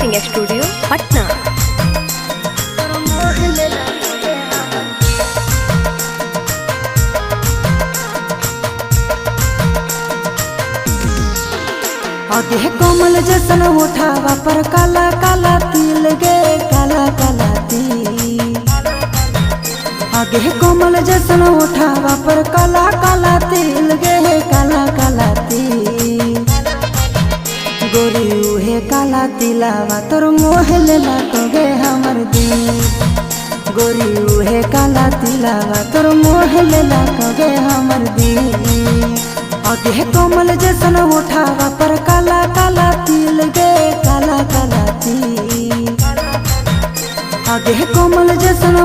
Recording studio Patna. आगे कोमल जैसन उठावा पर काला काला तिल गे काला काला तिल। आगे कोमल जैसन उठावा पर काला काला तिल गे काला काला तिल। गोरी उहे काला तिलावा तोर मोह लेला तो गे हमर दिल। गोरी उहे काला तिलावा तोर मोह लेला तो गे हमर दिल। आगे कोमल जैसन उठावा पर काला काला तिल गे काला काला तिल। आगे कोमल जैसन